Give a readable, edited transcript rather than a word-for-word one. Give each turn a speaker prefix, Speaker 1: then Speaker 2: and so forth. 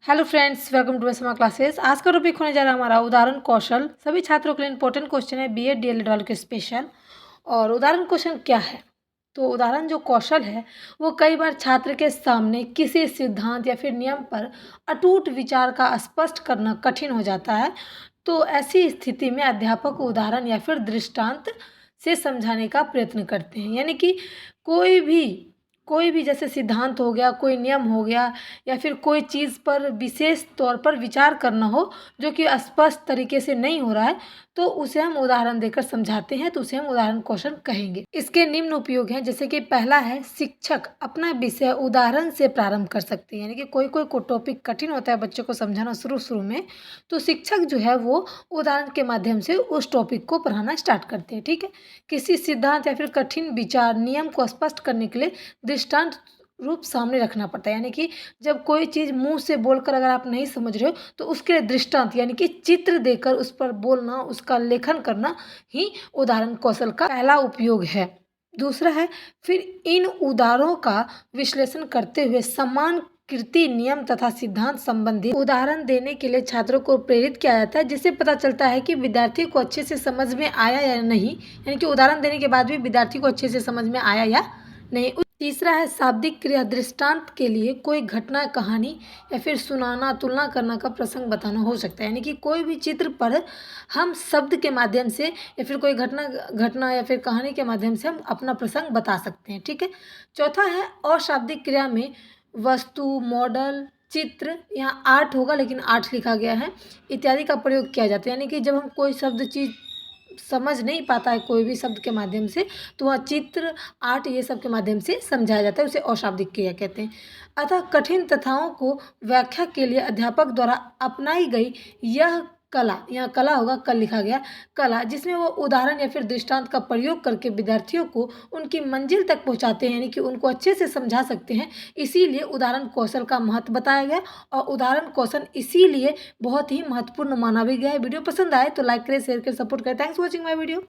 Speaker 1: Hello friends, welcome to SMA classes. आज का topic होने जा रहा है हमारा उदाहरण कौशल। सभी छात्रों के लिए इंपॉर्टेंट क्वेश्चन है, बीएड डीएलएड वालों के स्पेशल। और उदाहरण क्वेश्चन क्या है? तो उदाहरण जो कौशल है वो कई बार छात्र के सामने किसी सिद्धांत या फिर नियम पर अटूट विचार का स्पष्ट करना कठिन हो जाता है। तो ऐसी स्थिति में अध्यापक उदाहरण या फिर दृष्टांत से समझाने का प्रयत्न करते हैं। यानी कि कोई भी कोई भी जैसे सिद्धांत हो गया, कोई नियम हो गया, या फिर कोई चीज़ पर विशेष तौर पर विचार करना हो जो कि स्पष्ट तरीके से नहीं हो रहा है, तो उसे हम उदाहरण देकर समझाते हैं, तो उसे हम उदाहरण क्वेश्चन कहेंगे। इसके निम्न उपयोग हैं, जैसे कि पहला है, शिक्षक अपना विषय उदाहरण से प्रारंभ कर सकते हैं। यानी कि कोई कोई को टॉपिक कठिन होता है बच्चों को समझाना शुरू शुरू में, तो शिक्षक जो है वो उदाहरण के माध्यम से उस टॉपिक को पढ़ाना स्टार्ट करते हैं। ठीक है, किसी सिद्धांत या फिर कठिन विचार नियम को स्पष्ट करने के लिए दृष्टांत रूप सामने रखना पड़ता है। यानी कि जब कोई चीज़ मुंह से बोलकर अगर आप नहीं समझ रहे हो, तो उसके लिए दृष्टांत यानी कि चित्र देकर उस पर बोलना, उसका लेखन करना ही उदाहरण कौशल का पहला उपयोग है। दूसरा है, फिर इन उदाहरणों का विश्लेषण करते हुए समान कृति नियम तथा सिद्धांत संबंधी उदाहरण देने के लिए छात्रों को प्रेरित किया जाता है, जिससे पता चलता है कि विद्यार्थी को अच्छे से समझ में आया या नहीं। यानी कि उदाहरण देने के बाद भी विद्यार्थी को अच्छे से समझ में आया या नहीं। तीसरा है, शाब्दिक क्रिया दृष्टांत के लिए कोई घटना, कहानी या फिर सुनाना, तुलना करना का प्रसंग बताना हो सकता है। यानी कि कोई भी चित्र पर हम शब्द के माध्यम से या फिर कोई घटना या फिर कहानी के माध्यम से हम अपना प्रसंग बता सकते हैं। ठीक है। चौथा है, अशाब्दिक क्रिया में वस्तु, मॉडल, चित्र, यहाँ आर्ट होगा लेकिन आर्ट लिखा गया है, इत्यादि का प्रयोग किया जाता है। यानी कि जब हम कोई शब्द चीज समझ नहीं पाता है कोई भी शब्द के माध्यम से, तो वह चित्र, आर्ट, ये सब के माध्यम से समझाया जाता है, उसे अशाब्दिक क्रिया कहते हैं। अतः कठिन कथाओं को व्याख्या के लिए अध्यापक द्वारा अपनाई गई यह कला, यहाँ कला होगा, कल लिखा गया, कला, जिसमें वो उदाहरण या फिर दृष्टांत का प्रयोग करके विद्यार्थियों को उनकी मंजिल तक पहुंचाते हैं, यानी कि उनको अच्छे से समझा सकते हैं। इसीलिए उदाहरण कौशल का महत्व बताया गया, और उदाहरण कौशल इसीलिए बहुत ही महत्वपूर्ण माना भी गया है। वीडियो पसंद आए तो लाइक करें, शेयर करें, सपोर्ट करें। Thanks for watching my video.